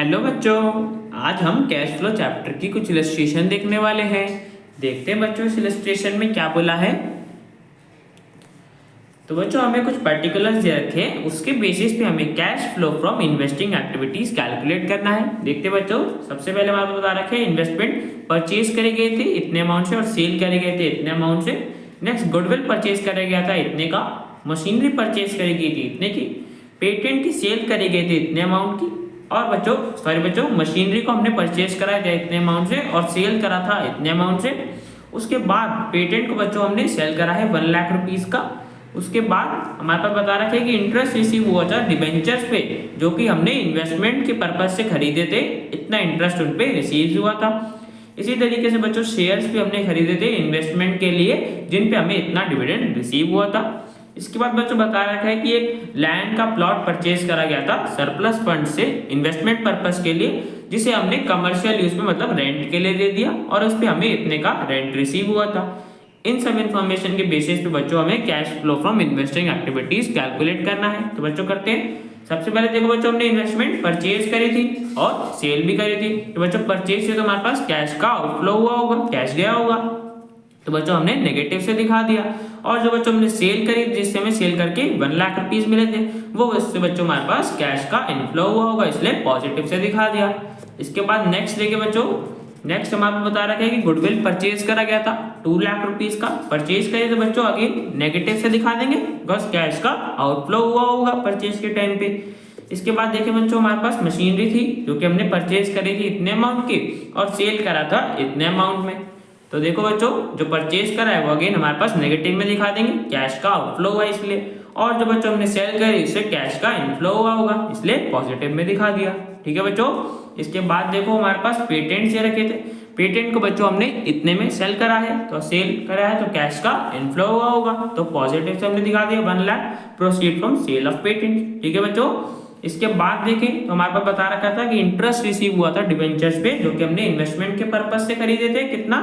Hello बच्चों, आज हम कैश फ्लो चैप्टर की कुछ इलस्ट्रेशन देखने वाले हैं। देखते हैं बच्चों इस इलस्ट्रेशन में क्या बोला है। तो बच्चों हमें कुछ पर्टिकुलर्स दे रखे हैं, उसके बेसिस पे हमें cash flow from investing activities calculate करना है। देखते हैं बच्चों, सबसे पहले हमारे बता रखे हैं इन्वेस्टमेंट परचेज करे गए थे इतने अमाउंट से और सेल करे गए थे इतने अमाउंट से। नेक्स्ट गुडविल परचेज करा गया था इतने का, मशीनरी परचेज करी गई थी इतने की, पेटेंट की सेल करी गई थी इतने अमाउंट की, और बच्चों मशीनरी को हमने परचेज कराया था इतने अमाउंट से और सेल करा था इतने अमाउंट से। उसके बाद पेटेंट को बच्चों हमने सेल करा है 1 लाख रुपीज का। उसके बाद हमारे पास बता रखा है कि इंटरेस्ट रिसीव हुआ था डिबेंचर्स पे, जो कि हमने इन्वेस्टमेंट के पर्पज से खरीदे थे, इतना इंटरेस्ट उन पे रिसीव हुआ था। इसी तरीके से बच्चों शेयर्स भी हमने खरीदे थे इन्वेस्टमेंट के लिए, जिन पे हमें इतना डिविडेंड रिसीव हुआ था। इसके बाद बच्चों बता रखा है कि एक लैंड का प्लॉट परचेज करा गया था सरप्लस फंड से इन्वेस्टमेंट पर्पस के लिए, जिसे हमने कमर्शियल यूज में मतलब रेंट के लिए दे दिया और उस पे हमें इतने का रेंट रिसीव हुआ था। इन सब इन्फॉर्मेशन के बेसिस पे बच्चों हमें cash flow from investing activities calculate करना है। तो बच्चों करते हैं। सबसे पहले देखो बच्चों, हमने इन्वेस्टमेंट परचेज करी थी और सेल भी करी थी। तो बच्चों परचेज से तो हमारे पास कैश का आउटफ्लो हुआ होगा, कैश गया होगा, तो बच्चों हमने नेगेटिव से दिखा दिया। और जो बच्चों हमने सेल करी, जिससे हमें सेल करके 1 लाख रुपीज मिले थे, वो उससे बच्चों हमारे पास कैश का इनफ्लो हुआ होगा, इसलिए पॉजिटिव से दिखा दिया। इसके बाद नेक्स्ट देखिए बच्चों, नेक्स्ट हमारे बता रखा है कि गुडविल परचेज करा गया था 2 लाख रुपीज का, परचेज करे तो बच्चों अगेन नेगेटिव से दिखा देंगे, बिकॉज कैश का आउटफ्लो हुआ होगा परचेज के टाइम पे। इसके बाद देखिए बच्चों, हमारे पास मशीनरी थी जो कि हमने परचेज करी थी इतने अमाउंट की और सेल करा था इतने अमाउंट में। तो देखो बच्चों, जो परचेज करा है वो अगेन हमारे पास नेगेटिव में दिखा देंगे, कैश का आउटफ्लो हुआ इसलिए। और जो बच्चों हमने सेल करी उससे कैश का इनफ्लो हुआ होगा, इसलिए पॉजिटिव में दिखा दिया। ठीक है बच्चों। इसके बाद देखो हमारे पास पेटेंट से रखे थे, पेटेंट को बच्चों हमने इतने में सेल करा है, तो सेल करा है तो कैश का इनफ्लो हुआ होगा, तो पॉजिटिव से हमने दिखा दिया 1 lakh proceed from sale of patent. ठीक है बच्चों। इसके बाद देखें तो हमारे पास बता रखा था कि इंटरेस्ट रिसीव हुआ था डिबेंचर्स पे, जो कि हमने इन्वेस्टमेंट के पर्पज से खरीदे थे, कितना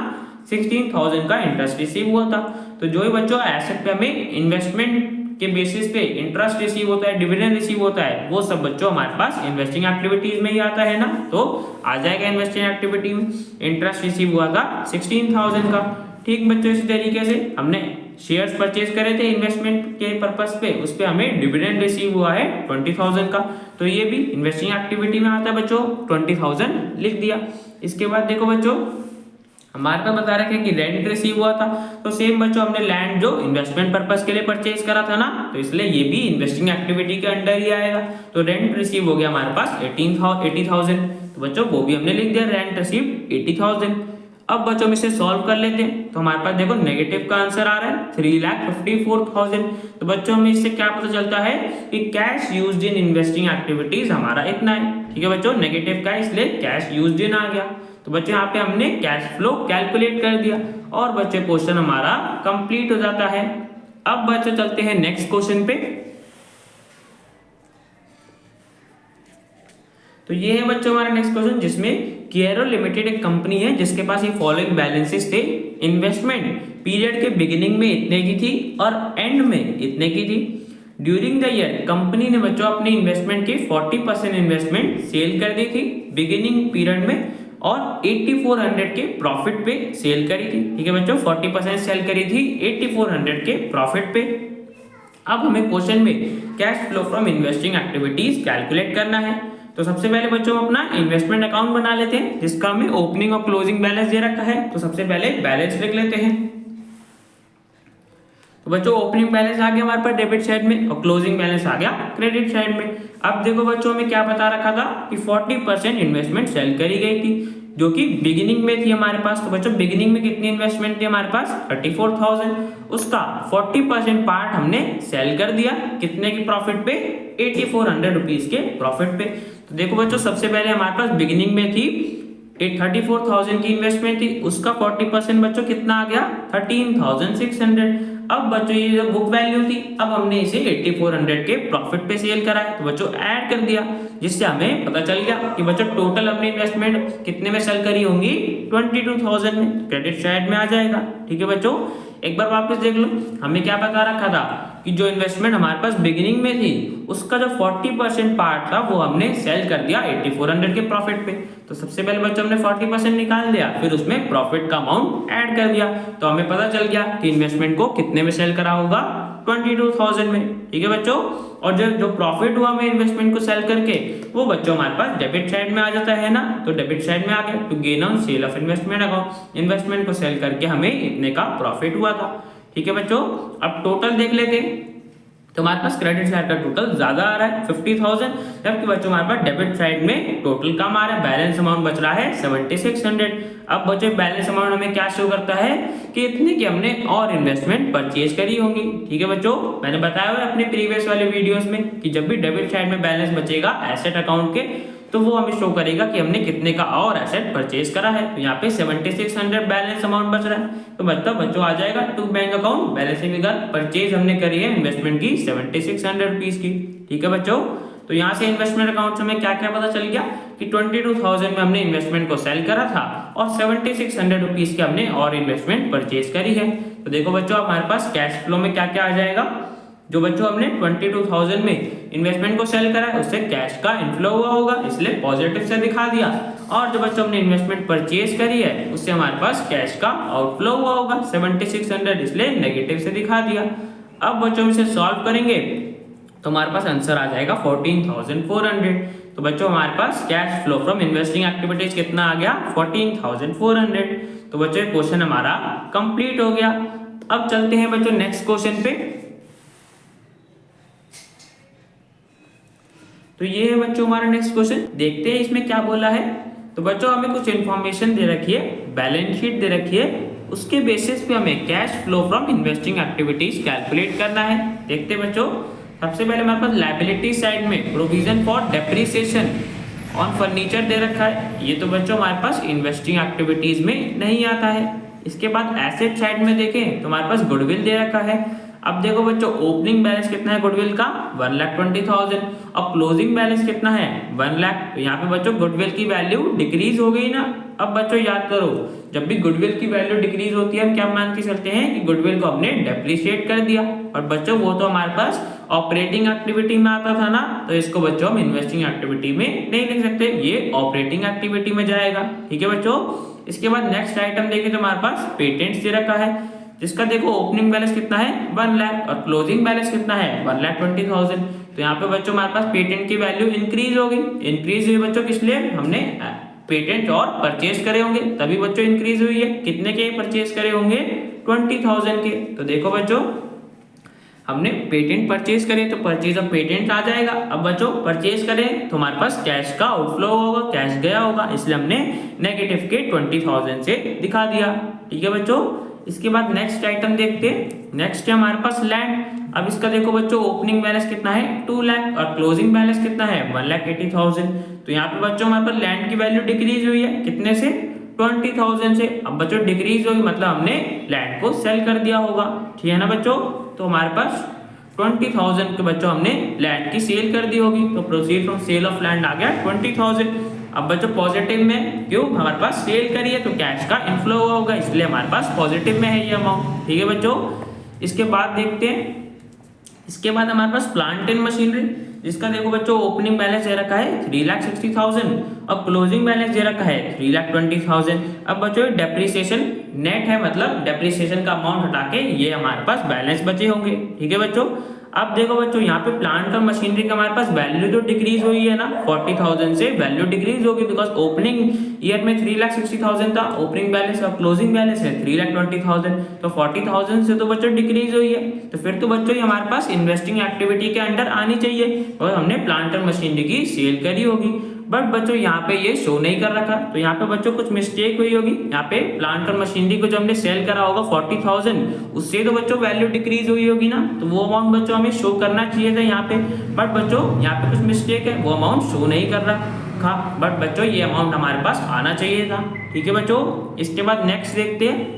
16,000 का इंटरेस्ट रिसीव हुआ था। तो जो ही बच्चों एसेट पे हमें इन्वेस्टमेंट के बेसिस पे इंटरेस्ट रिसीव होता है, डिविडेंड रिसीव होता है, वो सब बच्चों हमारे पास इन्वेस्टिंग एक्टिविटीज में ही आता है ना, तो आ जाएगा इन्वेस्टिंग एक्टिविटी में। इंटरेस्ट रिसीव हुआ था 16,000 का। ठीक बच्चों, इसी तरीके से हमने शेयर्स परचेज करे थे इन्वेस्टमेंट के पर्पस पे, उस पे हमें डिविडेंड रिसीव हुआ है 20,000 का, तो ये भी इन्वेस्टिंग एक्टिविटी में आता है बच्चों, 20,000 लिख दिया। इसके बाद देखो बच्चों, हमारे पास बता रखे कि रेंट रिसीव हुआ था, तो सेम बच्चों हमने लैंड जो इन्वेस्टमेंट पर्पस के लिए परचेज करा था ना, तो इसलिए ये भी इन्वेस्टिंग एक्टिविटी के अंडर ही आएगा। तो रेंट रिसीव हो गया हमारे पास 80,000, तो बच्चों वो भी हमने लिख दिया, रेंट रिसीव 80,000। अब बच्चों हम इसे सॉल्व कर लेते हैं, तो हमारे पास देखो नेगेटिव का आंसर आ रहा है 3,54,000। तो बच्चों हमें इससे क्या पता चलता है कि cash used in investing activities हमारा इतना है। ठीक है बच्चों, नेगेटिव का इसलिए कैश यूज्ड इन आ गया। तो बच्चों यहाँ पे हमने कैश फ्लो कैलकुलेट कर दिया और बच्चे क्वेश्चन हमारा कंप्लीट हो जाता है। अब बच्चों चलते हैं नेक्स्ट क्वेश्चन पे। तो ये है बच्चों हमारा नेक्स्ट क्वेश्चन, जिसमें केयरो लिमिटेड एक कंपनी है जिसके पास ये फॉलोइंग बैलेंसेस थे। इन्वेस्टमेंट पीरियड के बिगिनिंग में इतने की थी और एंड में इतने की थी। ड्यूरिंग द ईयर कंपनी ने बच्चों अपनी इन्वेस्टमेंट की 40% इन्वेस्टमेंट सेल कर दी थी बिगिनिंग पीरियड में और 8400 के प्रॉफिट पे सेल करी थी। ठीक है बच्चों, 40% सेल करी थी 8400 के प्रॉफिट पे। अब हमें क्वेश्चन में cash flow from investing activities calculate करना है। तो सबसे पहले बच्चों हम अपना इन्वेस्टमेंट अकाउंट बना लेते हैं, जिसका हमें ओपनिंग और क्लोजिंग बैलेंस दे रखा है। तो सबसे पहले बैलेंस लिख लेते हैं। तो बच्चों ओपनिंग बैलेंस आ गया हमारे पास डेबिट साइड में और क्लोजिंग बैलेंस आ गया क्रेडिट साइड में। अब देखो बच्चों हमें क्या बता रखा था कि 40% इन्वेस्टमेंट सेल करी गई थी, जो कि बिगिनिंग में थी हमारे पास। तो बच्चों बिगिनिंग में कितनी इन्वेस्टमेंट थी हमारे पास 34,000, उसका 40% पार्ट हमने सेल कर दिया कितने की प्रॉफिट पे 8400 रुपीज के प्रॉफिट पे। तो देखो बच्चों सबसे पहले हमारे पास बिगिनिंग में थी 34,000 की इन्वेस्टमेंट थी, उसका 40% बच्चों कितना आ गया 13,600। अब बच्चों ये जो बुक वैल्यू थी, अब हमने इसे 8400 के प्रॉफिट पे सेल करा है, तो बच्चों ऐड कर दिया, जिससे हमें पता चल गया कि बच्चों टोटल अपनी इन्वेस्टमेंट कितने में सेल करी होंगी 22,000 में, क्रेडिट साइड में आ जाएगा। ठीक है बच्चों, एक बार वापस देख लो, हमें क्या बता रखा था कि कि जो इन्वेस्टमेंट हमारे पास बिगिनिंग में थी उसका जो 40% पार्ट था वो हमने सेल कर दिया 8400 के प्रॉफिट पे। तो सबसे पहले बच्चों हमने 40% निकाल दिया, फिर उसमें प्रॉफिट का अमाउंट ऐड कर दिया, तो हमें पता चल गया कि इन्वेस्टमेंट को कितने में सेल करा होगा 22,000 में। ठीक है बच्चों, और जो प्रॉफिट हुआ हमें इन्वेस्टमेंट को सेल करके वो बच्चों हमारे पास डेबिट साइड में आ जाता है ना, तो डेबिट साइड में आ गया to gain on sale of investment account, investment को सेल करके हमें इतने का प्रॉफिट हुआ था। ठीक है बच्चों, अब टोटल देख लेते हैं। तो हमारे पास क्रेडिट साइड का टोटल ज्यादा आ रहा है 50,000, जबकि बच्चों हमारे पास डेबिट साइड में टोटल कम आ रहा है, बैलेंस अमाउंट बच रहा है 7600। अब बच्चों बैलेंस अमाउंट हमें क्या शो करता है कि इतने की हमने और इन्वेस्टमेंट परचेज करी होंगी। ठीक है बच्चों, मैंने बताया हुआ अपने प्रीवियस वाले वीडियोस में कि जब भी डेबिट साइड में बैलेंस बचेगा एसेट अकाउंट के, तो वो हमें शो करेगा कि हमने कितने का और एसेट परचेज करा है। तो यहाँ पे 7600 बैलेंस अमाउंट बच रहा है, तो मतलब बच्चों आ जाएगा to bank account balancing figure, purchase हमने करी है इन्वेस्टमेंट की 7600 रुपीज की। ठीक है बच्चों, तो यहाँ से इन्वेस्टमेंट अकाउंट से हमें क्या क्या पता चल गया कि 22,000 में हमने इन्वेस्टमेंट को सेल करा था और 7600 रुपीज के हमने और इन्वेस्टमेंट परचेज करी है। तो देखो बच्चों हमारे पास कैश फ्लो में क्या क्या आ जाएगा, जो बच्चों हमने 22,000 में इन्वेस्टमेंट को सेल करा है उससे कैश का इनफ्लो हुआ होगा, इसलिए पॉजिटिव से दिखा दिया, और जो बच्चों हमने इन्वेस्टमेंट परचेज करी है उससे हमारे पास कैश का आउटफ्लो हुआ होगा 7600, इसलिए नेगेटिव से दिखा दिया। अब बच्चों इसे सॉल्व करेंगे तो हमारे पास आंसर आ जाएगा 14,400। तो बच्चों हमारे पास cash flow from investing activities कितना आ गया 14,400। तो बच्चों क्वेश्चन हमारा कंप्लीट हो गया। अब चलते हैं बच्चों नेक्स्ट क्वेश्चन पे। तो ये है बच्चों हमारा नेक्स्ट क्वेश्चन, देखते हैं इसमें क्या बोला है। तो बच्चों हमें कुछ इन्फॉर्मेशन दे रखी है, बैलेंस शीट दे रखी है, उसके बेसिस पे हमें cash flow from investing activities calculate करना है। देखते हैं बच्चों, सबसे पहले हमारे पास लायबिलिटी साइड में provision for depreciation on furniture दे रखा है, ये तो बच्चों हमारे पास इन्वेस्टिंग एक्टिविटीज में नहीं आता है। इसके बाद एसेट साइड में देखें तो हमारे पास गुडविल दे रखा है। अब देखो बच्चों ओपनिंग बैलेंस कितना है गुडविल का 1,20,000 और क्लोजिंग बैलेंस कितना है 1 लाख। तो यहाँ पे बच्चों गुडविल की वैल्यू डिक्रीज हो गई ना। अब बच्चों याद करो, जब भी गुडविल की वैल्यू डिक्रीज होती है हम क्या मान के चलते हैं कि गुडविल को हमने डेप्रिशिएट कर दिया, और बच्चों वो तो हमारे पास ऑपरेटिंग एक्टिविटी में आता था ना, तो इसको बच्चों हम इन्वेस्टिंग एक्टिविटी में नहीं लिख सकते, ये ऑपरेटिंग एक्टिविटी में जाएगा। ठीक है बच्चों, इसके बाद नेक्स्ट आइटम देखें तो हमारे पास पेटेंट्स दे रखा है, जिसका देखो ओपनिंग बैलेंस कितना है 1 लाख और क्लोजिंग बैलेंस कितना है 1,20,000। तो यहाँ पे बच्चों हमारे पास पेटेंट की वैल्यू इंक्रीज होगी, इंक्रीज हुई बच्चों किस लिए, हमने पेटेंट और परचेज करे होंगे तभी बच्चों इंक्रीज हुई है। कितने के परचेज करे होंगे 20,000 के। तो देखो बच्चों हमने पेटेंट परचेज करे तो परचेज ऑफ पेटेंट आ जाएगा। अब बच्चों परचेज करें तो हमारे पास कैश का आउटफ्लो होगा, कैश गया होगा, इसलिए हमने नेगेटिव के 20,000 से दिखा दिया। ठीक है बच्चों, इसके बाद नेक्स्ट आइटम देखते हैं। नेक्स्ट है हमारे पास लैंड। अब इसका देखो बच्चों ओपनिंग बैलेंस कितना है 2 लाख और क्लोजिंग बैलेंस कितना है 1,80,000। तो यहाँ पे बच्चों हमारे पास लैंड की वैल्यू डिक्रीज हुई है कितने से 20,000 से। अब बच्चों डिक्रीज होगी मतलब हमने लैंड को सेल कर दिया होगा, ठीक है ना बच्चों। तो हमारे पास 20,000 के बच्चों हमने लैंड की सेल कर दी होगी, तो proceed from sale of land आ गया 20,000। अब बच्चों पॉजिटिव में क्यों, हमारे पास सेल करी है तो कैश का इनफ्लो हुआ होगा, इसलिए हमारे पास पॉजिटिव में है ये अमाउंट। ठीक है बच्चों, इसके बाद देखते हैं, इसके बाद हमारे पास प्लांट एंड मशीनरी, जिसका देखो बच्चों ओपनिंग बैलेंस दे रखा है 3,60,000 और क्लोजिंग बैलेंस दे रखा है 3,20,000। अब बच्चों डेप्रिसिएशन नेट है, मतलब डेप्रिसिएशन का अमाउंट हटा के ये हमारे पास बैलेंस बचे होंगे। ठीक है बच्चों, अब देखो बच्चों यहाँ पे प्लांट और मशीनरी का हमारे पास वैल्यू तो डिक्रीज हुई है ना 40,000 से, वैल्यू डिक्रीज होगी बिकॉज ओपनिंग ईयर में 3,60,000 था ओपनिंग बैलेंस और क्लोजिंग बैलेंस है 3,20,000, तो 40,000 से तो बच्चों डिक्रीज हुई है। तो फिर तो बच्चों ये हमारे पास इन्वेस्टिंग एक्टिविटी के अंडर आनी चाहिए और हमने प्लांट और मशीनरी की सेल करी होगी, बट बच्चों यहाँ पे ये शो नहीं कर रखा। तो यहाँ पे बच्चों कुछ मिस्टेक हुई होगी, यहाँ पे प्लांट और मशीनरी को जो हमने सेल करा होगा 40,000 उससे तो बच्चों वैल्यू डिक्रीज हुई होगी ना, तो वो अमाउंट बच्चों हमें शो करना चाहिए था यहाँ पे, बट बच्चों यहाँ पे कुछ मिस्टेक है, वो अमाउंट शो नहीं कर रहा, बट बच्चों ये अमाउंट हमारे पास आना चाहिए था। ठीक है बच्चों, इसके बाद नेक्स्ट देखते हैं।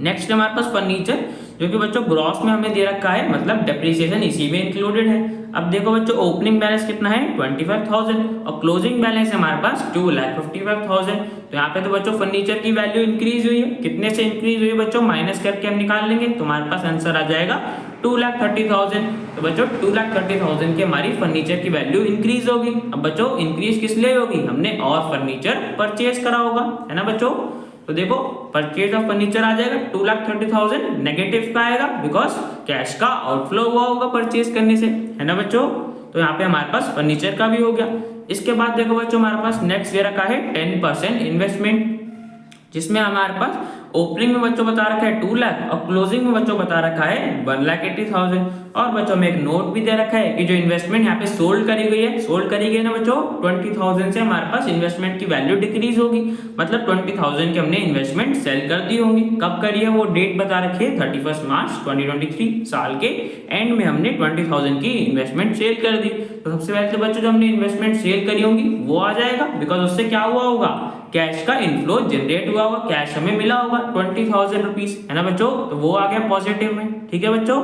नेक्स्ट हमारे पास फर्नीचर, जो कि बच्चों ग्रॉस में हमें दे रखा है, मतलब डेप्रिसिएशन इसी में इंक्लूडेड है। अब देखो बच्चों ओपनिंग बैलेंस कितना है 25,000 और क्लोजिंग बैलेंस है हमारे पास 2,55,000। तो यहाँ पे तो बच्चों फर्नीचर की वैल्यू इंक्रीज हुई है, कितने से इंक्रीज हुई है बच्चों माइनस करके हम निकाल लेंगे, तो हमारे पास आंसर आ जाएगा 2,30,000। तो बच्चों 2,30,000 की हमारी फर्नीचर की वैल्यू इंक्रीज होगी। अब बच्चों इंक्रीज किस लिए होगी, हमने और फर्नीचर परचेज करा होगा, है ना बच्चों। तो देखो परचेज ऑफ फर्नीचर आ जाएगा 2,30,000, नेगेटिव का आएगा बिकॉज कैश का आउटफ्लो हुआ होगा परचेज करने से, है ना बच्चों। तो यहाँ पे हमारे पास फर्नीचर का भी हो गया। इसके बाद देखो बच्चों हमारे पास नेक्स्ट दे रखा है 10% इन्वेस्टमेंट, जिसमें हमारे पास ओपनिंग में बच्चों बता रखा है 2 लाख और क्लोजिंग में बच्चों बता रखा है 1,80,000। और बच्चों में एक नोट भी दे रखा है कि जो इन्वेस्टमेंट यहाँ पे सोल्ड करी गई है, सोल्ड करी गई ना बच्चों 20,000 से हमारे पास इन्वेस्टमेंट की वैल्यू डिक्रीज होगी, मतलब 20,000 की हमने इन्वेस्टमेंट सेल कर दी होंगी। कब करी है वो डेट बता रखी है 31 मार्च 2023, साल के एंड में हमने 20,000 की इन्वेस्टमेंट सेल कर दी। तो सबसे पहले तो बच्चों जो हमने इन्वेस्टमेंट सेल करी होंगी वो आ जाएगा, बिकॉज उससे क्या हुआ होगा, कैश का इनफ्लो जनरेट हुआ होगा, कैश हमें मिला होगा 20,000 रुपीज, है ना बच्चों। तो वो आ गया पॉजिटिव में, ठीक है बच्चों।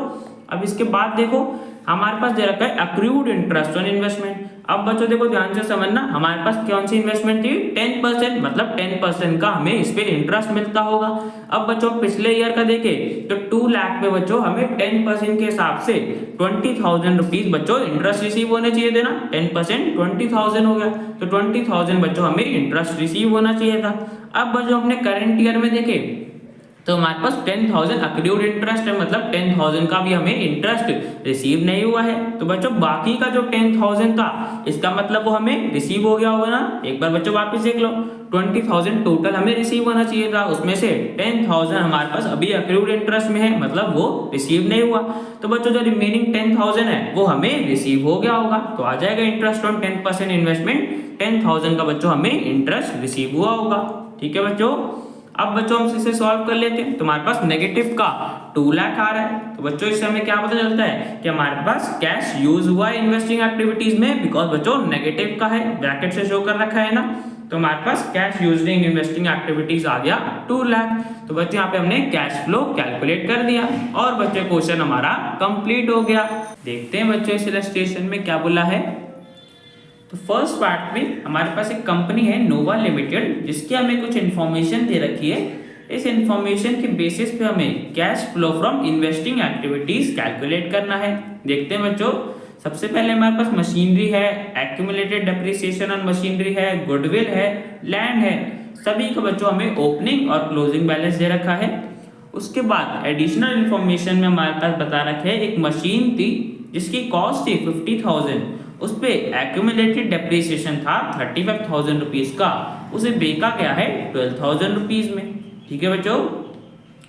अब इसके बाद देखो हमारे पास दे रखा है अक्रूड इंटरेस्ट ऑन इन्वेस्टमेंट। अब बच्चों देखो ध्यान से समझना, हमारे पास कौन सी इन्वेस्टमेंट थी 10%, मतलब 10% का हमें इस पे इंटरेस्ट मिलता होगा। अब बच्चों पिछले ईयर का देखे तो 2 लाख में बच्चों हमें 10% के हिसाब से 20,000 रुपीज बच्चों इंटरेस्ट रिसीव होने चाहिए थे ना, 10% 20,000 हो गया, तो 20,000 बच्चों हमें इंटरेस्ट रिसीव होना चाहिए था। अब बच्चों अपने करंट ईयर में देखे तो हमारे पास 10,000 अक्रूड इंटरेस्ट है, मतलब 10,000 का भी हमें इंटरेस्ट रिसीव नहीं हुआ है। तो बच्चों बाकी का जो 10,000 था इसका मतलब वो हमें रिसीव हो गया होगा ना। एक बार बच्चों वापस देख लो, 20,000 टोटल हमें रिसीव होना चाहिए था, उसमें से 10,000 हमारे पास अभी अक्रूड इंटरेस्ट में है, मतलब वो रिसीव नहीं हुआ। तो बच्चों जो रिमेनिंग 10,000 है वो हमें रिसीव हो गया होगा, तो आ जाएगा इंटरेस्ट ऑन 10% इन्वेस्टमेंट, 10,000 का बच्चों हमें इंटरेस्ट रिसीव हुआ होगा, ठीक है बच्चों। अब बच्चों हम इसे सॉल्व कर लेते हैं। तो हमारे पास नेगेटिव का 2 लाख आ रहा है, तो बच्चों इससे हमें क्या पता चलता है कि हमारे पास कैश यूज हुआ है इन्वेस्टिंग एक्टिविटीज में, बिकॉज बच्चों नेगेटिव का है, ब्रैकेट से शो कर रखा है ना। तो हमारे पास cash used in investing activities आ गया 2 लाख। तो बच्चों यहाँ पे हमने कैश फ्लो कैलकुलेट कर दिया और बच्चों क्वेश्चन हमारा कंप्लीट हो गया। देखते हैं बच्चों इस इलस्ट्रेशन में क्या बोला है। तो फर्स्ट पार्ट में हमारे पास एक कंपनी है नोवा लिमिटेड, जिसकी हमें कुछ इन्फॉर्मेशन दे रखी है। इस इन्फॉर्मेशन के बेसिस पे हमें cash flow from investing activities calculate करना है। देखते हैं बच्चों, सबसे पहले हमारे पास मशीनरी है, एक्यूमुलेटेड डेप्रिसिएशन ऑन मशीनरी है, गुडविल है, लैंड है, सभी का बच्चों हमें ओपनिंग और क्लोजिंग बैलेंस दे रखा है। उसके बाद एडिशनल इन्फॉर्मेशन में हमारे पास बता रखे है एक मशीन थी जिसकी कॉस्ट थी 50,000, उस पे एक्यूमुलेटेड डेप्रिसिएशन था 35,000 रुपीज का, उसे बेचा गया है 12,000 रुपीज में, ठीक है बच्चों।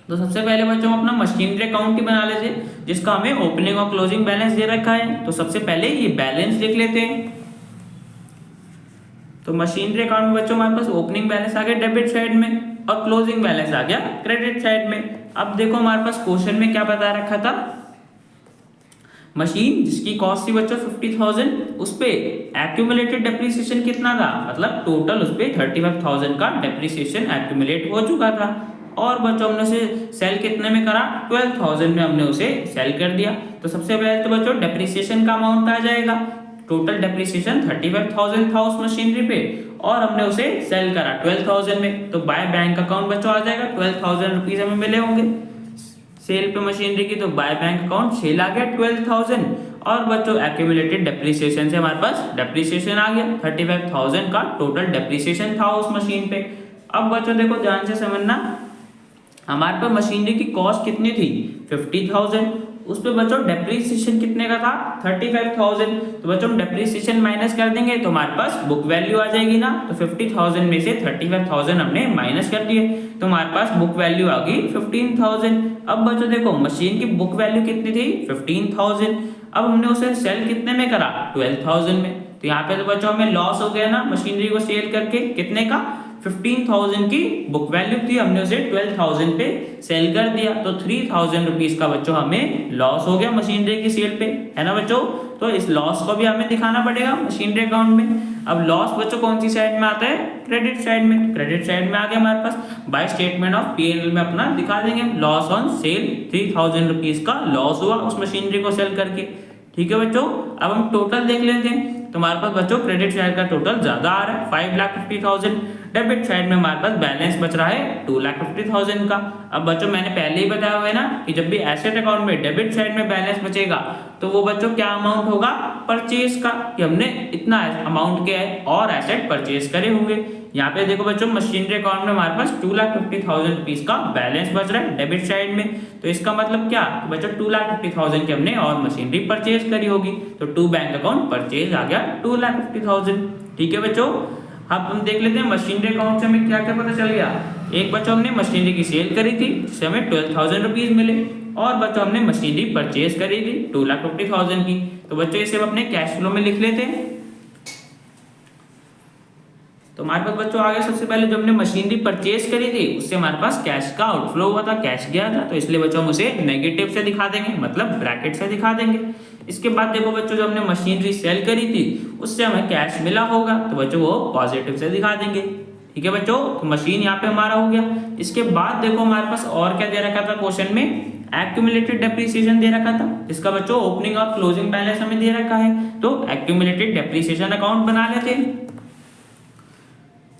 तो सबसे पहले बच्चों हम अपना मशीनरी अकाउंट ही बना लेते हैं, जिसका हमें ओपनिंग और क्लोजिंग बैलेंस दे रखा है। तो सबसे पहले ये बैलेंस लिख लेते हैं। तो मशीनरी अकाउंट में बच्चों हमारे पास ओपनिंग बैलेंस आ गया डेबिट साइड में और क्लोजिंग बैलेंस आ गया क्रेडिट साइड में। अब देखो हमारे पास क्वेश्चन में क्या बता रखा था, मशीन जिसकी कॉस्ट थी बच्चों 50,000, उस पे एक्यूमुलेटेड डेप्रिसिएशन कितना था, मतलब टोटल उस पे 35,000 का डेप्रिसिएशन एक्यूमुलेट हो चुका था। और बच्चों हमने उसे सेल कितने में करा, 12,000 में हमने उसे सेल कर दिया। तो सबसे पहले तो बच्चों डेप्रिसिएशन का अमाउंट आ जाएगा, टोटल डेप्रिसिएशन 35,000 था उस मशीनरी पे और हमने उसे सेल करा 12,000 में। तो बाय बैंक अकाउंट बच्चों आ जाएगा 12,000 रुपीज हमें मिले होंगे सेल पे मशीनरी की। तो बाय बैंक अकाउंट सेल आ गया 12,000 और बच्चों एक्यूमुलेटेड डेप्रिसिएशन से हमारे पास डेप्रिसिएशन आ गया 35,000 का टोटल डेप्रिसिएशन था उस मशीन पे। अब बच्चों देखो ध्यान से समझना, हमारे पास मशीनरी की कॉस्ट कितनी थी 50,000, उस पे बच्चों डेप्रिसिएशन कितने का था 35,000। तो बच्चों डेप्रिसिएशन माइनस कर देंगे तो हमारे पास बुक वैल्यू आ जाएगी ना। तो 50,000 में से 35,000 हमने माइनस कर दिए तो हमारे पास बुक वैल्यू आ गई 15,000। अब बच्चों देखो मशीन की बुक वैल्यू कितनी थी 15,000, अब हमने उसे सेल कितने में करा 12,000 में। तो यहाँ पे तो बच्चों हमें लॉस हो गया ना मशीनरी को सेल करके, कितने का 15,000 की बुक वैल्यू थी, हमने उसे 12,000 पे सेल कर दिया। तो 3,000 रुपीज का बच्चों हमें लॉस हो गया मशीनरी की सेल पे, है ना बच्चों। तो इस लॉस को भी हमें दिखाना पड़ेगा मशीनरी अकाउंट में। अब लॉस बच्चों कौन सी साइड में आता है, क्रेडिट साइड में। क्रेडिट साइड में आ गया हमारे पास, बाय स्टेटमेंट ऑफ P&L में अपना दिखा देंगे लॉस ऑन सेल 3,000 रुपीज का लॉस हुआ उस मशीनरी को सेल करके, ठीक है बच्चों। अब हम टोटल देख लेते हैं। तो हमारे पास बच्चों क्रेडिट साइड का टोटल ज्यादा आ रहा है 5,50,000, डेबिट साइड में हमारे पास बैलेंस बच रहा है 2,50,000 का। अब बच्चों मैंने पहले ही बताया हुआ है ना कि जब भी एसेट अकाउंट में डेबिट साइड में बैलेंस बचेगा तो वो बच्चों क्या अमाउंट होगा, परचेज का, कि हमने इतना अमाउंट के और एसेट परचेज करे होंगे। यहाँ पे देखो बच्चों मशीनरी अकाउंट में हमारे पास 2,50,000 रुपीज का बैलेंस बच रहा है डेबिट साइड में, तो इसका मतलब क्या बच्चों 2,50,000 की हमने और मशीनरी परचेज करी होगी, तो टू बैंक अकाउंट परचेज आ गया 2,50,000। ठीक है बच्चों, अब हम देख लेते हैं मशीनरी अकाउंट से हमें क्या क्या पता चल गया। एक बच्चों हमने मशीनरी की सेल करी थी जिससे हमें 12,000 रुपीज मिले, और बच्चों हमने मशीनरी परचेज करी थी 2,50,000 की। तो बच्चों इसे हम अपने कैश फ्लो में लिख लेते हैं। तो हमारे पास बच्चों आ गया, सबसे पहले जो हमने मशीनरी परचेज करी थी उससे हमारे पास कैश का आउटफ्लो हुआ था, कैश गया था, तो इसलिए बच्चों हम उसे नेगेटिव से दिखा देंगे, मतलब ब्रैकेट से दिखा देंगे। इसके बाद देखो बच्चों जो हमने मशीनरी सेल करी थी उससे हमें कैश मिला होगा, तो बच्चों वो पॉजिटिव से दिखा देंगे। ठीक है बच्चों, तो मशीन यहाँ पे हमारा हो गया। इसके बाद देखो हमारे पास और क्या दे रखा था क्वेश्चन में, एक्यूमुलेटेड डेप्रिसिएशन दे रखा था, जिसका बच्चों ओपनिंग और क्लोजिंग बैलेंस हमें दे रखा है, तो एक्यूमुलेटेड डेप्रिसिएशन अकाउंट बना लेते हैं।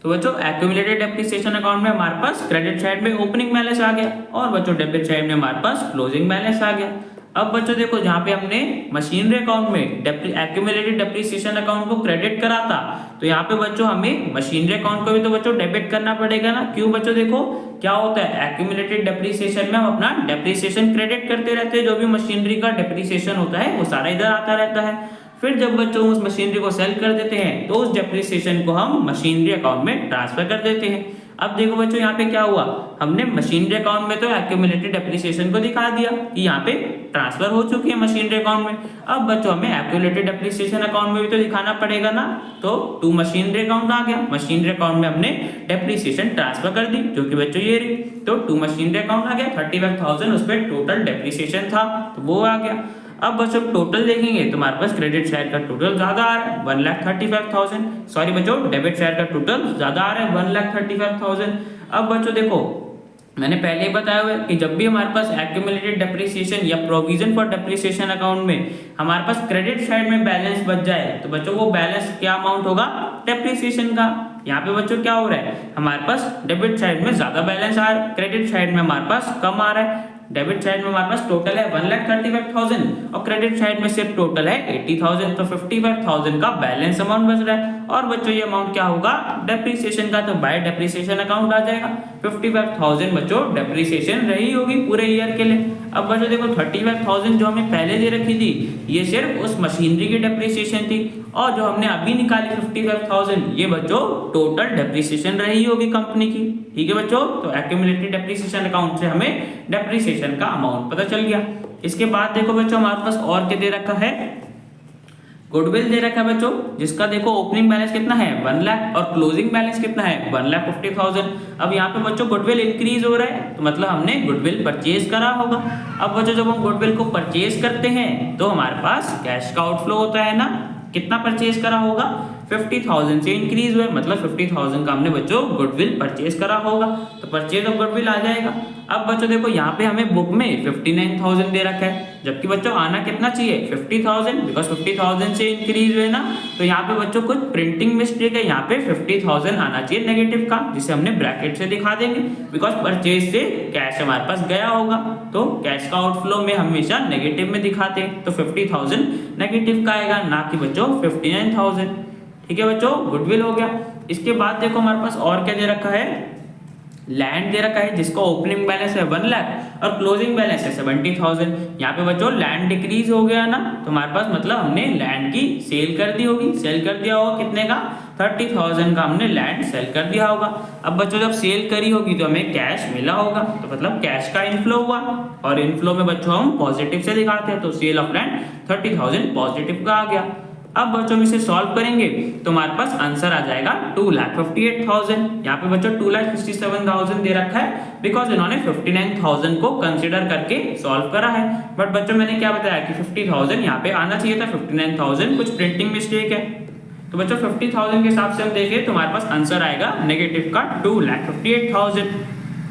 तो बच्चों एक्यूमुलेटेड डेप्रिसिएशन अकाउंट में हमारे पास क्रेडिट साइड में ओपनिंग बैलेंस आ गया और बच्चों डेबिट साइड में हमारे पास क्लोजिंग बैलेंस आ गया। अब बच्चों देखो जहां पे हमने मशीनरी अकाउंट में एक्यूमुलेटेड डेप्रिसिएशन अकाउंट को क्रेडिट करा था, तो यहाँ पे बच्चों हमें मशीनरी अकाउंट को भी तो बच्चों डेबिट करना पड़ेगा ना। क्यों बच्चों, देखो क्या होता है एक्यूमुलेटेड डेप्रिसिएशन में हम अपना डेप्रिसिएशन क्रेडिट करते रहते हैं, जो भी मशीनरी का डेप्रिसिएशन होता है वो सारा इधर आता रहता है। फिर जब बच्चों उस मशीनरी को सेल कर देते हैं तो उस डेप्रिसिएशन को हम मशीनरी अकाउंट में ट्रांसफर कर देते हैं। अब देखो बच्चों यहाँ पे क्या हुआ, हमने मशीनरी अकाउंट में तो एक्यूमुलेटेड डेप्रिसिएशन को दिखा दिया कि यहाँ पे ट्रांसफर हो चुकी है मशीनरी अकाउंट में। अब बच्चों हमें एक्यूमुलेटेड डेप्रिसिएशन अकाउंट में भी तो दिखाना पड़ेगा ना, तो टू मशीनरी अकाउंट आ गया। मशीनरी अकाउंट में हमने डेप्रिसिएशन ट्रांसफर कर दी जो कि बच्चों ये रही, तो टू मशीनरी अकाउंट आ गया। 35,000 उस पर टोटल डेप्रिसिएशन था तो वो आ गया। अब बच्चों टोटल देखेंगे तो हमारे पास क्रेडिट साइड का टोटल ज्यादा आ रहा है 1,35,000, सॉरी बच्चों डेबिट साइड का टोटल ज्यादा आ रहा है 1,35,000। अब बच्चों देखो मैंने पहले ही बताया हुआ है कि जब भी हमारे पास एक्यूमुलेटेड डेप्रिसिएशन या प्रोविजन फॉर डेप्रिसिएशन अकाउंट में हमारे पास क्रेडिट साइड में बैलेंस बच जाए तो बच्चों वो बैलेंस क्या अमाउंट होगा, डेप्रिसिएशन का। यहाँ पे बच्चों क्या हो रहा है, हमारे पास डेबिट साइड में ज्यादा बैलेंस आ रहा है, क्रेडिट साइड में हमारे पास कम आ रहा है। डेबिट साइड में हमारे पास टोटल है 1,35,000 और क्रेडिट साइड में सिर्फ टोटल है 80,000, तो 55,000 का बैलेंस अमाउंट बच रहा है। और बच्चों ये अमाउंट क्या होगा, डेप्रिसिएशन का, तो बाय डेप्रिसिएशन अकाउंट आ जाएगा। 55,000 बच्चों डेप्रिसिएशन रही होगी पूरे ईयर के लिए। अब बच्चों देखो 35,000 जो हमें पहले दे रखी थी ये सिर्फ उस मशीनरी की डेप्रिसिएशन थी, और जो हमने अभी निकाली 55,000 ये बच्चों टोटल डेप्रिसिएशन रही होगी कंपनी की। ठीक है बच्चों, तो एक्यूमुलेटेड डेप्रिसिएशन अकाउंट से हमें डेप्रिसिएशन का अमाउंट पता चल गया। इसके बाद देखो बच्चों हमारे पास और क्या दे रखा है, गुडविल दे रखा है बच्चों, जिसका देखो ओपनिंग बैलेंस कितना है 1 लाख और क्लोजिंग बैलेंस कितना है 1,50,000। अब यहाँ पे बच्चों गुडविल इंक्रीज हो रहा है तो मतलब हमने गुडविल परचेज करा होगा। अब बच्चों जब हम गुडविल को परचेज करते हैं तो हमारे पास कैश का आउटफ्लो होता है ना, कितना परचेज करा होगा 50,000 से इंक्रीज हुआ, मतलब 50,000 का हमने बच्चों गुडविल परचेज करा होगा, तो परचेज ऑफ गुडविल आ जाएगा। अब बच्चों देखो यहाँ पे हमें बुक में 59,000 दे रखा है, जबकि बच्चों आना कितना चाहिए 50,000, बिकॉज 50,000 से इंक्रीज हुए ना, तो यहाँ पे बच्चों कुछ प्रिंटिंग मिस्टेक है, यहाँ पे 50,000 आना चाहिए नेगेटिव का, जिसे हमने ब्रैकेट से दिखा देंगे, बिकॉज परचेज से कैश हमारे पास गया होगा, तो कैश का आउटफ्लो में हमेशा नेगेटिव में दिखाते हैं, तो 50,000 नेगेटिव का आएगा, ना कि बच्चों 59,000। ठीक है बच्चों, गुडविल हो गया। इसके बाद देखो हमारे पास और क्या दे रखा है, लैंड दे रखा है जिसका ओपनिंग बैलेंस है 1 लाख और क्लोजिंग बैलेंस है 70,000। यहाँ पे बच्चों लैंड डिक्रीज हो गया ना, तो हमारे पास मतलब हमने लैंड की सेल कर दी होगी, सेल कर दिया होगा कितने का 30,000 का हमने लैंड सेल कर दिया होगा। अब बच्चों जब सेल करी होगी तो हमें कैश मिला होगा, तो मतलब कैश का इनफ्लो हुआ, और इनफ्लो में बच्चों हम पॉजिटिव से दिखाते हैं, तो सेल ऑफ लैंड 30,000 पॉजिटिव का आ गया। अब बच्चों में से सॉल्व करेंगे तो हमारे पास आंसर आ जाएगा 2,58,000। यहाँ पे बच्चों 2,67,000 दे रखा है, बिकॉज इन्होंने 59,000 को कंसिडर करके सॉल्व करा है। बट बच्चों मैंने क्या बताया कि 50,000 यहाँ पे आना चाहिए था, 59,000 कुछ प्रिंटिंग मिस्टेक है। तो बच्चों 50,000 के हिसाब से हम देखें तो हमारे पास आंसर आएगा नेगेटिव का 2,58,000।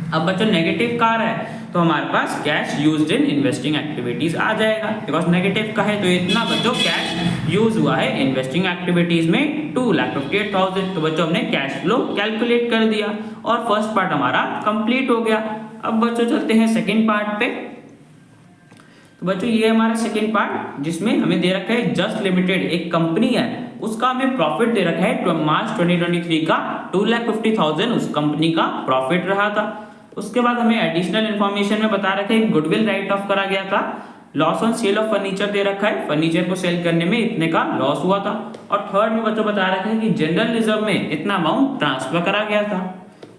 अब बच्चों नेगेटिव का आ रहा है तो हमारे पास cash used in investing activities आ जाएगा, बिकॉज नेगेटिव का है तो इतना बच्चों कैश यूज हुआ है इन्वेस्टिंग एक्टिविटीज में 2,58,000। तो बच्चों हमने कैश फ्लो कैलकुलेट कर दिया और फर्स्ट पार्ट हमारा कंप्लीट हो गया। अब बच्चों चलते हैं सेकंड पार्ट पे। तो बच्चों ये हमारा सेकंड पार्ट जिसमें हमें दे रखा है जस्ट लिमिटेड एक कंपनी है, उसका हमें प्रॉफिट दे रखा है मार्च 2023 का 2,50,000 उस कंपनी का प्रॉफिट रहा था। उसके बाद हमें एडिशनल इन्फॉर्मेशन में बता रखा है गुडविल राइट ऑफ करा गया था। Loss on sale of furniture दे रखा है, फर्नीचर को सेल करने में इतने का लॉस हुआ था। और थर्ड में बच्चों बता रखा है कि जनरल रिजर्व में इतना अमाउंट ट्रांसफर करा गया था।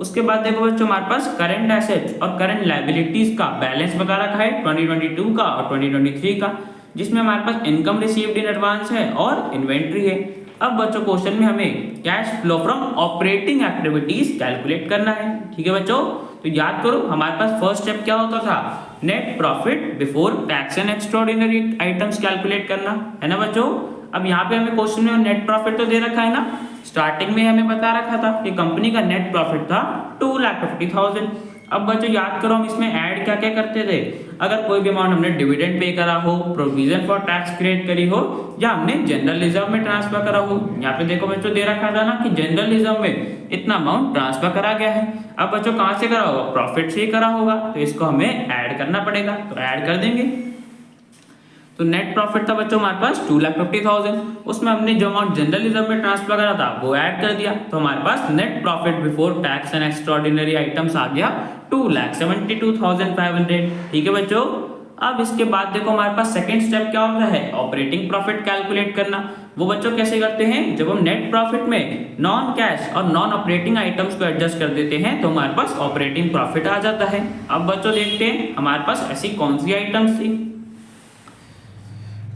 उसके बाद देखो बच्चों हमारे पास करंट एसेट्स और करंट लायबिलिटीज का बैलेंस बता रखा है 2022 का और 2023 का, जिसमें हमारे पास इनकम रिसीव्ड इन एडवांस है और इन्वेंट्री है। अब बच्चों क्वेश्चन में हमें cash flow from operating activities calculate करना है। ठीक है बच्चों, तो याद करो हमारे पास फर्स्ट स्टेप क्या होता था, net profit before tax and extraordinary items calculate करना है ना बच्चों। अब यहाँ पे हमें क्वेश्चन में नेट प्रॉफिट तो दे रखा है ना, स्टार्टिंग में हमें बता रखा था कि कंपनी का नेट प्रॉफिट था 2,50,000। अब बच्चों याद करो हम इसमें ऐड क्या क्या करते थे, अगर कोई भी अमाउंट हमने डिविडेंड पे करा हो, प्रोविजन फॉर टैक्स क्रिएट करी हो, या हमने जनरल रिजर्व में ट्रांसफर करा हो। यहाँ पे देखो बच्चों दे रखा था ना कि जनरल रिजर्व में इतना अमाउंट ट्रांसफर करा गया है। अब बच्चों कहाँ से करा होगा, प्रॉफिट से ही करा होगा, तो इसको हमें ऐड करना पड़ेगा, तो ऐड कर देंगे। तो नेट प्रॉफिट था बच्चों हमारे पास 2,50,000, उसमें हमने जो अमाउंट जनरल रिजर्व में ट्रांसफर करा था वो ऐड कर दिया, तो हमारे पास net profit before tax and extraordinary items आ गया 2,72,500। ठीक है बच्चों, अब इसके बाद देखो हमारे पास सेकंड स्टेप क्या होता है, ऑपरेटिंग प्रॉफिट कैलकुलेट करना। वो बच्चों कैसे करते हैं, जब हम नेट प्रॉफिट में नॉन कैश और नॉन ऑपरेटिंग आइटम्स को एडजस्ट कर देते हैं तो हमारे पास ऑपरेटिंग प्रॉफिट आ जाता है। अब बच्चों देखते हैं हमारे पास ऐसी कौन सी आइटम्स थी।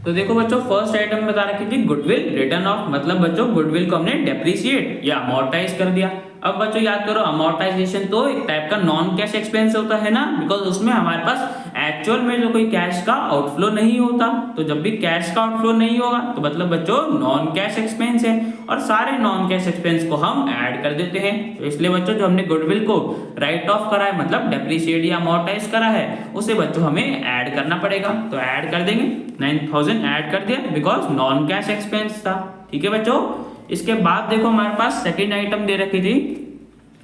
तो देखो बच्चों फर्स्ट आइटम बता रखी थी गुडविल रिटर्न ऑफ, मतलब बच्चों गुडविल को हमने डेप्रिसिएट या अमोर्टाइज कर दिया। अब बच्चों याद करो अमोर्टाइजेशन तो एक टाइप का नॉन कैश एक्सपेंस होता है ना, बिकॉज उसमें हमारे पास एक्चुअल में जो कोई कैश का आउटफ्लो नहीं होता। तो जब भी कैश का आउटफ्लो नहीं होगा तो मतलब बच्चों नॉन कैश एक्सपेंस है, और सारे नॉन कैश एक्सपेंस को हम ऐड कर देते हैं। तो इसलिए बच्चों जो हमने गुडविल को राइट ऑफ करा है, मतलब डेप्रिसिएट या अमोर्टाइज करा है, उसे बच्चों हमें ऐड करना पड़ेगा। तो ऐड कर देंगे, 9,000 ऐड कर दिया बिकॉज नॉन कैश एक्सपेंस था। ठीक है बच्चों, इसके बाद देखो हमारे पास सेकेंड आइटम दे रखी थी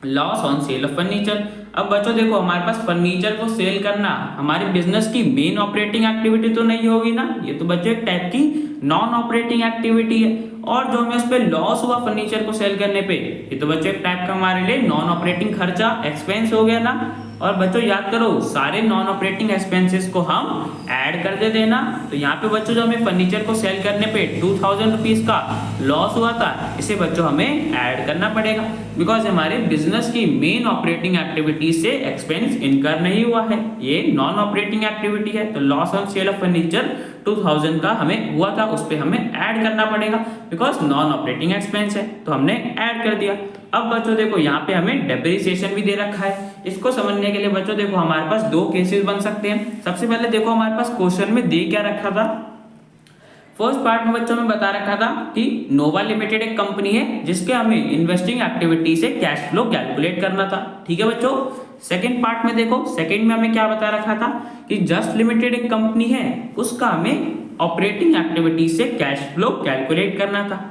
loss on sale of furniture. अब बच्चों देखो हमारे पास फर्नीचर को सेल करना हमारे बिजनेस की मेन ऑपरेटिंग एक्टिविटी तो नहीं होगी ना, ये तो बच्चों एक टाइप की नॉन ऑपरेटिंग एक्टिविटी है। और जो हमें उस पर लॉस हुआ फर्नीचर को सेल करने पे, ये तो बच्चों एक टाइप का हमारे लिए नॉन ऑपरेटिंग खर्चा एक्सपेंस हो गया ना। और बच्चों याद करो सारे नॉन ऑपरेटिंग एक्सपेंसेस को हम ऐड कर देते हैं ना। तो यहाँ पे बच्चों जो हमें फर्नीचर को सेल करने पे 2,000 रुपीज का लॉस हुआ था, इसे बच्चों हमें ऐड करना पड़ेगा बिकॉज हमारे बिजनेस की मेन ऑपरेटिंग एक्टिविटी से एक्सपेंस इनकर नहीं हुआ है, ये नॉन ऑपरेटिंग एक्टिविटी है। तो loss on sale of furniture 2,000 का हमें हुआ था, उस पर हमें ऐड करना पड़ेगा बिकॉज नॉन ऑपरेटिंग एक्सपेंस है, तो हमने ऐड कर दिया। अब बच्चों देखो यहाँ पे हमें डेप्रिसिएशन भी दे रखा है। इसको समझने के लिए बच्चों देखो हमारे पास दो केसेस बन सकते हैं। सबसे पहले देखो हमारे पास क्वेश्चन में दे क्या रखा था, फर्स्ट पार्ट में बच्चों में बता रखा था कि नोवा लिमिटेड एक कंपनी है जिसके हमें इन्वेस्टिंग एक्टिविटी से कैश फ्लो कैलकुलेट करना था। ठीक है बच्चों, सेकंड पार्ट में देखो सेकंड में हमें क्या बता रखा था कि जस्ट लिमिटेड एक कंपनी है, उसका हमें ऑपरेटिंग एक्टिविटी से कैश फ्लो कैलकुलेट करना था।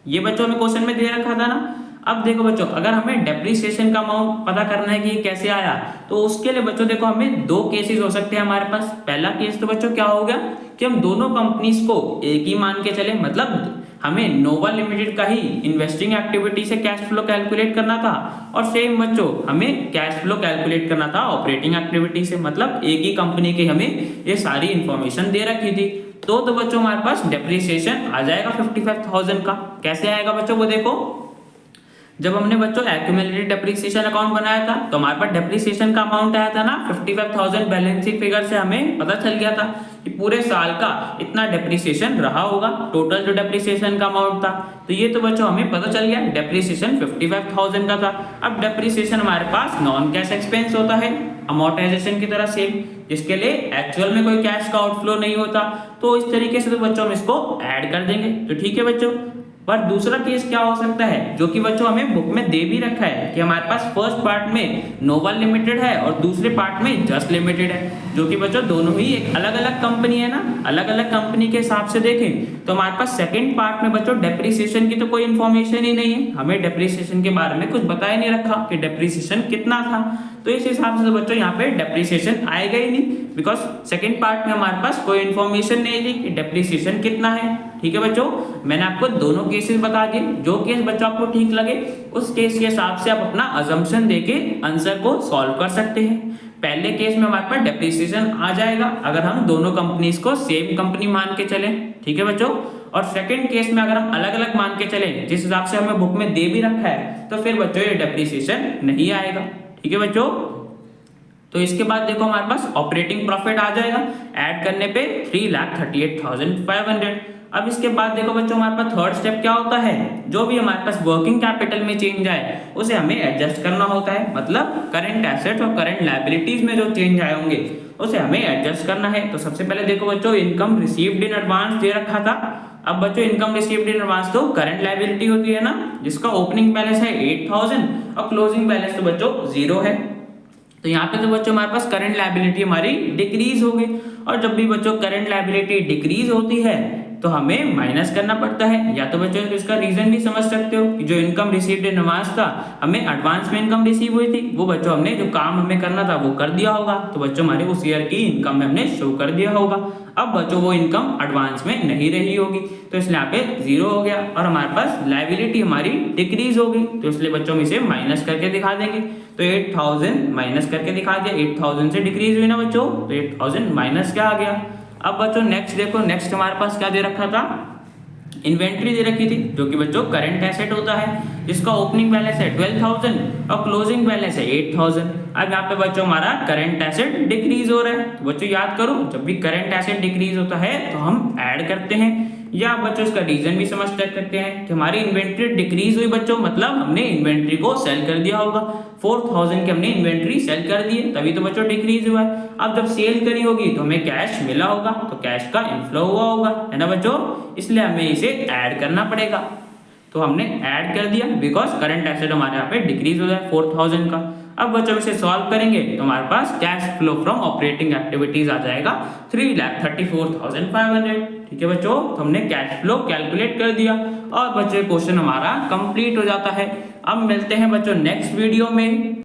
ये बच्चों में क्वेश्चन में दे रखा था ना। अब देखो बच्चों अगर हमें डेप्रिसिएशन का अमाउंट पता करना है कि ये कैसे आया, तो उसके लिए बच्चों देखो हमें दो केसेस हो सकते हैं हमारे पास। पहला केस तो बच्चों क्या होगा कि हम दोनों कंपनीज को एक ही मान के चले, मतलब हमें नोवा लिमिटेड का ही इन्वेस्टिंग एक्टिविटी से कैश फ्लो कैलकुलेट करना था, और सेम बच्चों हमें कैश फ्लो कैलकुलेट करना था ऑपरेटिंग एक्टिविटी से, मतलब एक ही कंपनी की हमें ये सारी इंफॉर्मेशन दे रखी थी। तो बच्चों हमारे पास डेप्रिसिएशन आ जाएगा 55,000 का। कैसे आएगा बच्चों वो देखो, जब हमने बच्चों एक्यूमुलेटेड डेप्रिसिएशन अकाउंट बनाया था तो हमारे पास डेप्रिसिएशन का अमाउंट आया था ना 55,000। बैलेंस शीट फिगर से हमें पता चल गया था कि पूरे साल का इतना डेप्रिसिएशन रहा होगा, टोटल जो डेप्रिसिएशन का अमाउंट था। तो ये तो बच्चों हमें पता चल गया डेप्रिसिएशन 55,000 का था। अब डेप्रिसिएशन हमारे पास नॉन कैश एक्सपेंस होता है अमोर्टाइजेशन की तरह सेम, जिसके लिए एक्चुअल में कोई कैश का आउटफ्लो नहीं होता। तो इस तरीके से तो बच्चों हम इसको ऐड कर देंगे। तो ठीक है बच्चों, पर दूसरा केस क्या हो सकता है, जो कि बच्चों हमें बुक में दे भी रखा है कि हमारे पास फर्स्ट पार्ट में नोवल लिमिटेड है और दूसरे पार्ट में जस्ट लिमिटेड है, जो कि बच्चों दोनों ही एक अलग अलग कंपनी है ना। अलग अलग कंपनी के हिसाब से देखें तो हमारे पास सेकंड पार्ट में बच्चों डेप्रिसिएशन की तो कोई इन्फॉर्मेशन ही नहीं है, हमें डेप्रिसिएशन के बारे में कुछ बताया नहीं रखा कि डेप्रिसिएशन कितना था। तो इस हिसाब से तो बच्चों यहाँ पे डेप्रिसिएशन आएगा ही नहीं, बिकॉज सेकंड पार्ट में हमारे पास कोई इन्फॉर्मेशन नहीं थी कि डेप्रिसिएशन कितना है। ठीक है बच्चों, मैंने आपको दोनों केसेस बता दिए, जो केस बच्चों आपको ठीक लगे उस केस के हिसाब से आप अपना अजम्पशन देके आंसर को सॉल्व कर सकते हैं। पहले केस में हमारे पास डेप्रिसिएशन आ जाएगा अगर हम दोनों कंपनीज को सेम कंपनी मान के चलें। ठीक है बच्चों, और सेकंड केस में अगर हम अलग अलग मान के चलें जिस हिसाब से हमें बुक में दे भी रखा है, तो फिर बच्चों ये डेप्रिसिएशन नहीं आएगा। ठीक है बच्चों, तो इसके बाद देखो हमारे पास ऑपरेटिंग प्रॉफिट आ जाएगा, ऐड करने पे 3,38,500। अब इसके बाद देखो बच्चों हमारे पास थर्ड स्टेप क्या होता है, जो भी हमारे पास वर्किंग कैपिटल में चेंज आए उसे हमें एडजस्ट करना होता है, मतलब करंट एसेट्स और करंट लायबिलिटीज में जो चेंज आए होंगे उसे हमें एडजस्ट करना है। तो सबसे पहले देखो बच्चों इनकम रिसीव्ड इन एडवांस दे रखा था। अब बच्चों इनकम रिसीव्ड इन एडवांस तो करंट लायबिलिटी होती है ना, जिसका ओपनिंग बैलेंस है 8,000 और क्लोजिंग बैलेंस तो बच्चों 0 है। तो यहाँ पे तो बच्चों हमारे पास करंट लायबिलिटी हमारी डिक्रीज हो गई, और जब भी बच्चों करंट लायबिलिटी डिक्रीज होती है तो हमें माइनस करना पड़ता है। या तो बच्चों इसका रीजन भी समझ सकते हो कि जो इनकम रिसीव्ड इन एडवांस था, हमें एडवांस में इनकम रिसीव हुई थी, वो बच्चों हमने जो काम हमें करना था वो कर दिया होगा, तो बच्चों हमारे उस ईयर की इनकम में हमने शो कर दिया होगा। अब बच्चों वो इनकम एडवांस में नहीं रही होगी, तो इसलिए यहाँ पे 0 हो गया और हमारे पास लायबिलिटी हमारी डिक्रीज हो गई, तो इसलिए बच्चों हम इसे माइनस करके दिखा देंगे। तो 8,000 माइनस करके दिखा दिया, 8,000 से डिक्रीज हुई ना बच्चों, तो 8,000 माइनस क्या आ गया। अब बच्चों नेक्स्ट देखो, नेक्स्ट हमारे पास क्या दे रखा था, इन्वेंट्री दे रखी थी, जो कि बच्चों करंट एसेट होता है, जिसका ओपनिंग बैलेंस है 12,000 और क्लोजिंग बैलेंस है 8,000। अब यहाँ पे बच्चों हमारा करंट एसेट डिक्रीज हो रहा है, तो बच्चों याद करो जब भी करंट एसेट डिक्रीज होता है तो हम ऐड करते हैं, या बच्चों इसका रीजन भी समझ सकते हैं कि हमारी इन्वेंट्री डिक्रीज हुई बच्चों, मतलब हमने इन्वेंट्री को सेल कर दिया होगा, 4,000 की हमने इन्वेंट्री सेल कर दी है, तभी तो बच्चों डिक्रीज हुआ है। अब जब सेल करी होगी तो हमें कैश मिला होगा, तो कैश का इनफ्लो हुआ होगा, है ना बच्चों, इसलिए हमें इसे ऐड करना पड़ेगा। तो हमने ऐड कर दिया बिकॉज करंट एसेट हमारे यहाँ पे डिक्रीज हो जाए 4,000 का। अब बच्चों इसे सॉल्व करेंगे तो हमारे पास cash flow from operating activities आ जाएगा 3,34,500। ठीक है बच्चों, तो हमने कैश फ्लो कैलकुलेट कर दिया और बच्चों क्वेश्चन हमारा कंप्लीट हो जाता है। अब मिलते हैं बच्चों नेक्स्ट वीडियो में।